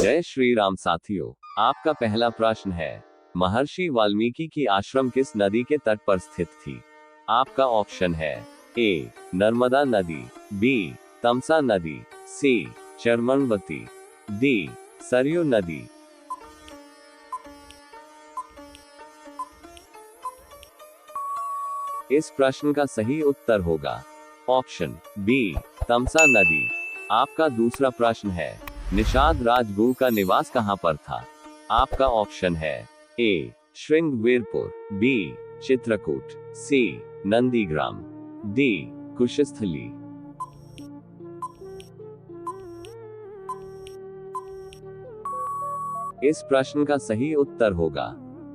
जय श्री राम साथियों, आपका पहला प्रश्न है, महर्षि वाल्मीकि की आश्रम किस नदी के तट पर स्थित थी? आपका ऑप्शन है ए नर्मदा नदी, बी तमसा नदी, सी चर्मणवती, डी सरयू नदी। इस प्रश्न का सही उत्तर होगा ऑप्शन बी तमसा नदी। आपका दूसरा प्रश्न है, निषाद राजगुरु का निवास कहां पर था? आपका ऑप्शन है ए श्रृंगवीरपुर, बी चित्रकूट, सी नंदीग्राम, डी कुशस्थली। इस प्रश्न का सही उत्तर होगा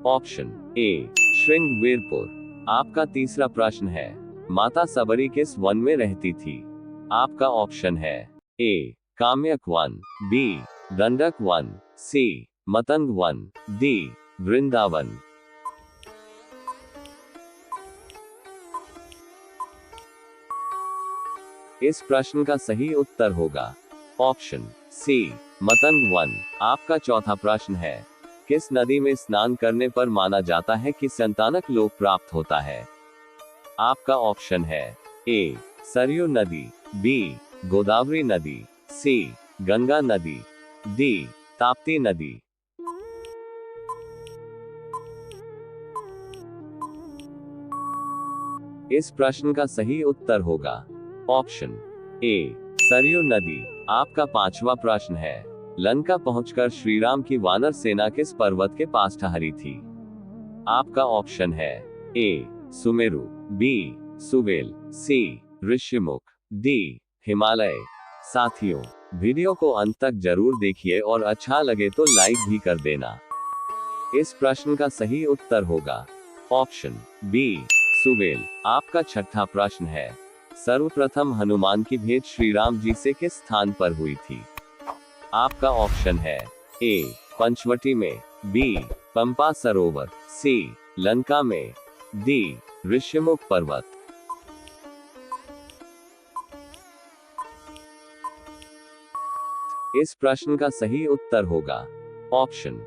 ऑप्शन ए श्रृंगवीरपुर। आपका तीसरा प्रश्न है, माता सबरी किस वन में रहती थी? आपका ऑप्शन है ए काम्यक वन, बी दंडक वन, सी मतंग वन, डी वृंदावन। इस प्रश्न का सही उत्तर होगा ऑप्शन सी मतंग वन। आपका चौथा प्रश्न है, किस नदी में स्नान करने पर माना जाता है कि संतानक लोक प्राप्त होता है? आपका ऑप्शन है ए सरयू नदी, बी गोदावरी नदी, सी गंगा नदी, डी ताप्ती नदी। इस प्रश्न का सही उत्तर होगा ऑप्शन ए सरयू नदी। आपका पांचवा प्रश्न है, लंका पहुंचकर श्रीराम की वानर सेना किस पर्वत के पास ठहरी थी? आपका ऑप्शन है ए सुमेरु, बी सुवेल, सी ऋषिमुख, डी हिमालय। साथियों, वीडियो को अंत तक जरूर देखिए और अच्छा लगे तो लाइक भी कर देना। इस प्रश्न का सही उत्तर होगा ऑप्शन बी सुवेल। आपका छठा प्रश्न है, सर्वप्रथम हनुमान की भेंट श्री राम जी से किस स्थान पर हुई थी? आपका ऑप्शन है ए पंचवटी में, बी पंपा सरोवर, सी लंका में, डी ऋषिमुख पर्वत। इस प्रश्न का सही उत्तर होगा ऑप्शन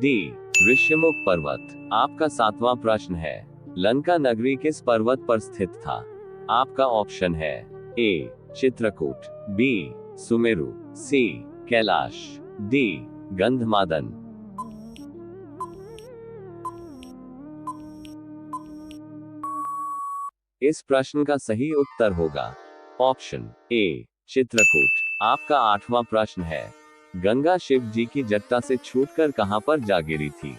डी ऋषिमुख पर्वत। आपका सातवां प्रश्न है, लंका नगरी किस पर्वत पर स्थित था? आपका ऑप्शन है ए चित्रकूट, बी सुमेरु, सी कैलाश, डी गंधमादन। इस प्रश्न का सही उत्तर होगा ऑप्शन ए चित्रकूट। आपका आठवां प्रश्न है, गंगा शिव जी की जट्टा से छूटकर कहां पर जा गिरी थी?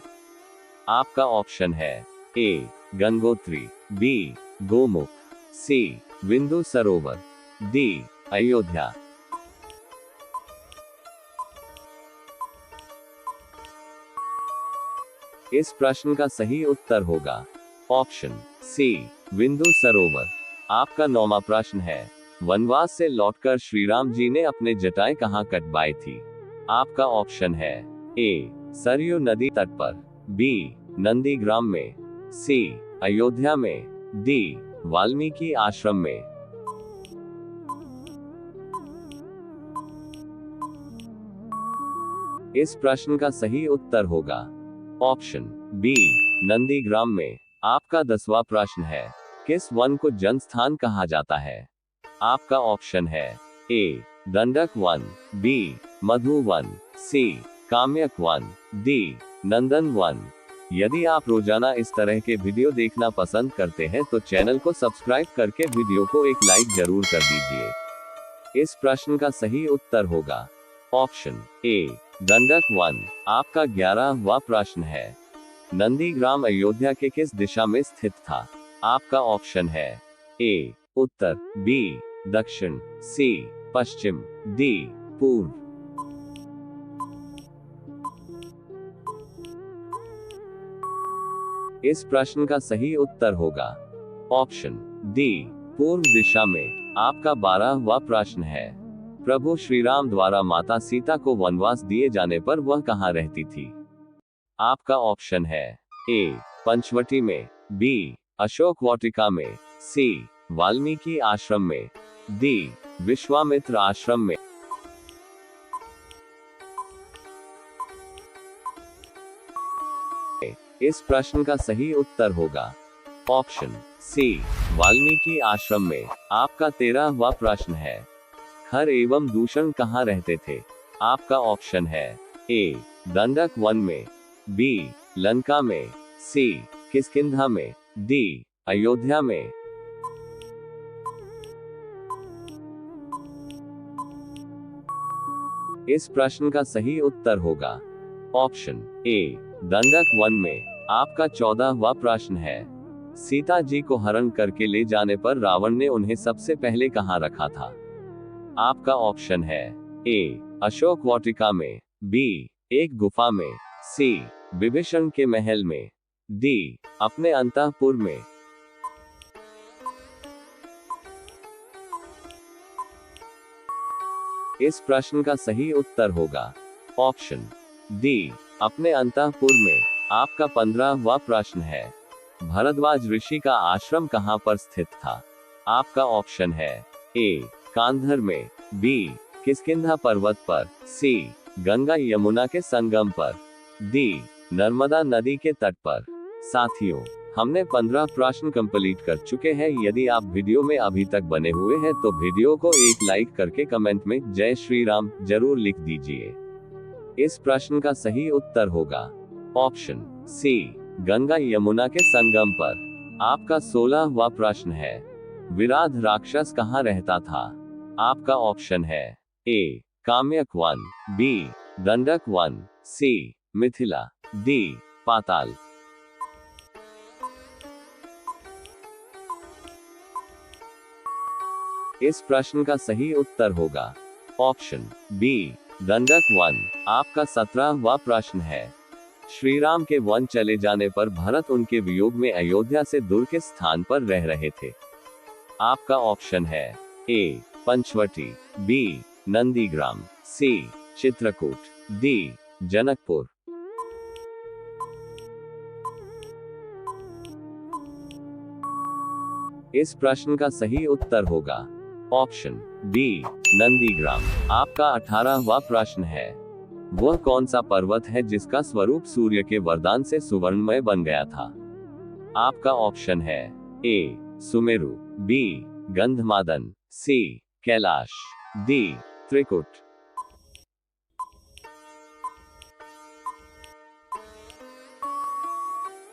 आपका ऑप्शन है ए गंगोत्री, बी गोमुख, सी विंदु सरोवर, डी अयोध्या। इस प्रश्न का सही उत्तर होगा ऑप्शन सी विंदु सरोवर। आपका नौवां प्रश्न है, वनवास से लौटकर श्रीराम जी ने अपने जटाएं कहां कटवाई थी? आपका ऑप्शन है ए सरयू नदी तट पर, बी नंदीग्राम में, सी अयोध्या में, डी वाल्मीकि आश्रम में। इस प्रश्न का सही उत्तर होगा ऑप्शन बी नंदीग्राम में। आपका 10वां प्रश्न है, किस वन को जन स्थान कहा जाता है? आपका ऑप्शन है ए दंडक वन, बी मधु वन, सी काम्यक वन, डी नंदन वन। यदि आप रोजाना इस तरह के वीडियो देखना पसंद करते हैं तो चैनल को सब्सक्राइब करके वीडियो को एक लाइक जरूर कर दीजिए। इस प्रश्न का सही उत्तर होगा ऑप्शन ए दंडक वन। आपका 11वां प्रश्न है, नंदीग्राम अयोध्या के किस दिशा में स्थित था? आपका ऑप्शन है ए उत्तर, बी दक्षिण, सी पश्चिम, डी पूर्व। इस प्रश्न का सही उत्तर होगा ऑप्शन डी पूर्व दिशा में। आपका 12वां प्रश्न है, प्रभु श्री राम द्वारा माता सीता को वनवास दिए जाने पर वह कहां रहती थी? आपका ऑप्शन है ए पंचवटी में, बी अशोक वाटिका में, सी वाल्मीकि आश्रम में, डी विश्वामित्र आश्रम में। इस प्रश्न का सही उत्तर होगा ऑप्शन सी, वाल्मीकि आश्रम में। आपका 13वां प्रश्न है, खर एवं दूषण कहाँ रहते थे? आपका ऑप्शन है ए, दंडक वन में, बी, लंका में, सी, किष्किंधा में, डी, अयोध्या में। इस प्रश्न का सही उत्तर होगा ऑप्शन ए, दंडक वन में। आपका 14वां प्रश्न है, सीता जी को हरण करके ले जाने पर रावण ने उन्हें सबसे पहले कहां रखा था? आपका ऑप्शन है ए, अशोक वाटिका में, बी, एक गुफा में, सी, विभीषण के महल में, डी, अपने अंतःपुर में। इस प्रश्न का सही उत्तर होगा ऑप्शन डी, अपने अंतःपुर में। आपका 15वां प्रश्न है, भरद्वाज ऋषि का आश्रम कहां पर स्थित था? आपका ऑप्शन है ए, कांधर में, बी, किष्किंधा पर्वत पर, सी, गंगा यमुना के संगम पर, डी, नर्मदा नदी के तट पर। साथियों, हमने 15 प्रश्न कंप्लीट कर चुके हैं। यदि आप वीडियो में अभी तक बने हुए हैं तो वीडियो को एक लाइक करके कमेंट में जय श्री राम जरूर लिख दीजिए। इस प्रश्न का सही उत्तर होगा ऑप्शन सी, गंगा यमुना के संगम पर। आपका 16वां प्रश्न है, विराध राक्षस कहाँ रहता था? आपका ऑप्शन है ए, काम्यक वन, बी, दंडक वन, सी, मिथिला, डी, पाताल। इस प्रश्न का सही उत्तर होगा ऑप्शन बी, दंडक वन। आपका 17वां प्रश्न है, श्री राम के वन चले जाने पर भरत उनके वियोग में अयोध्या से दूर के स्थान पर रह रहे थे? आपका ऑप्शन है ए, पंचवटी, बी, नंदीग्राम, सी, चित्रकूट, डी, जनकपुर। इस प्रश्न का सही उत्तर होगा ऑप्शन बी, नंदीग्राम। आपका 18वां प्रश्न है, वह कौन सा पर्वत है जिसका स्वरूप सूर्य के वरदान से सुवर्णमय बन गया था? आपका ऑप्शन है ए, सुमेरु, बी, गंधमादन, सी, कैलाश, डी, त्रिकुट।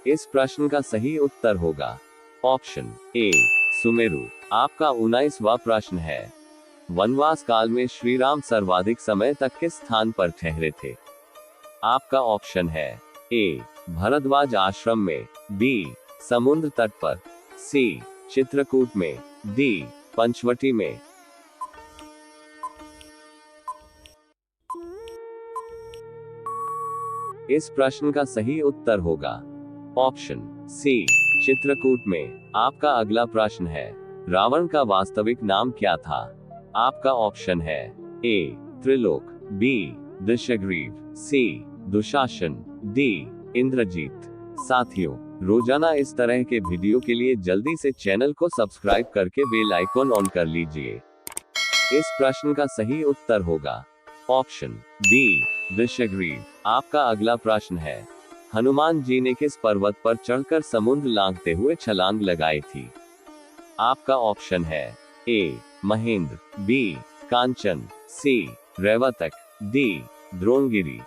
इस प्रश्न का सही उत्तर होगा ऑप्शन ए, सुमेरु। आपका 19वां प्रश्न है, वनवास काल में श्री राम सर्वाधिक समय तक किस स्थान पर ठहरे थे? आपका ऑप्शन है ए, भरद्वाज आश्रम में, बी, समुद्र तट पर, सी, चित्रकूट में, डी, पंचवटी में। इस प्रश्न का सही उत्तर होगा ऑप्शन सी, चित्रकूट में। आपका अगला प्रश्न है, रावण का वास्तविक नाम क्या था? आपका ऑप्शन है ए, त्रिलोक, बी, दशग्रीव, सी, दुशासन, डी, इंद्रजीत। साथियों, रोजाना इस तरह के वीडियो के लिए जल्दी से चैनल को सब्सक्राइब करके बेल आइकॉन ऑन कर लीजिए। इस प्रश्न का सही उत्तर होगा ऑप्शन बी, दशग्रीव। आपका अगला प्रश्न है, हनुमान जी ने किस पर्वत पर चढ़कर समुद्र लांघते हुए छलांग लगाई थी? आपका ऑप्शन है ए, महेंद्र, बी, कांचन, सी, रैवतक, डी, द्रोणगिरी।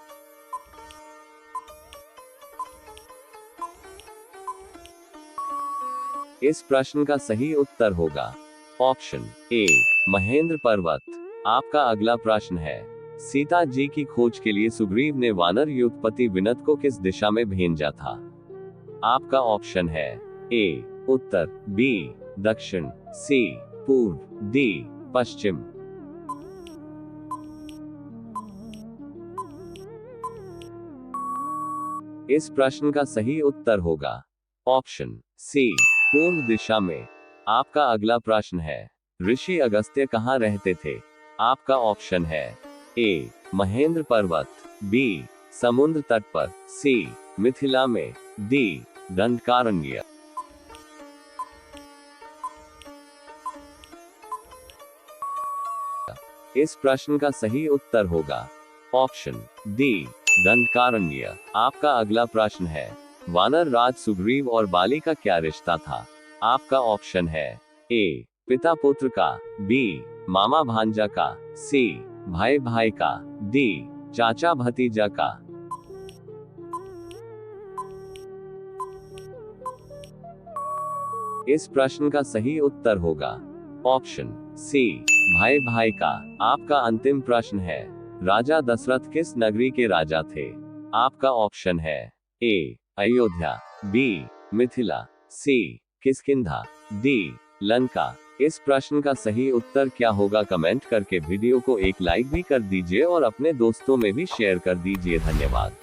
इस प्रश्न का सही उत्तर होगा ऑप्शन ए, महेंद्र पर्वत। आपका अगला प्रश्न है, सीता जी की खोज के लिए सुग्रीव ने वानर युद्धपति विनत को किस दिशा में भेजा था? आपका ऑप्शन है ए, उत्तर, बी, दक्षिण, सी, पूर्व, डी, पश्चिम। इस प्रश्न का सही उत्तर होगा ऑप्शन सी, पूर्व दिशा में। आपका अगला प्रश्न है, ऋषि अगस्त्य कहाँ रहते थे? आपका ऑप्शन है ए, महेंद्र पर्वत, बी, समुद्र तट पर, सी, मिथिला में, डी, दंडकारण्य। इस प्रश्न का सही उत्तर होगा ऑप्शन डी, दंडकारण्य। आपका अगला प्रश्न है, वानर राज सुग्रीव और बाली का क्या रिश्ता था? आपका ऑप्शन है ए पिता पुत्र का, बी मामा भांजा का, सी भाई भाई का, डी चाचा भतीजा का। इस प्रश्न का सही उत्तर होगा ऑप्शन सी भाई भाई का। आपका अंतिम प्रश्न है, राजा दशरथ किस नगरी के राजा थे? आपका ऑप्शन है ए अयोध्या, बी मिथिला, सी किष्किंधा, डी लंका। इस प्रश्न का सही उत्तर क्या होगा? कमेंट करके वीडियो को एक लाइक भी कर दीजिए और अपने दोस्तों में भी शेयर कर दीजिए। धन्यवाद।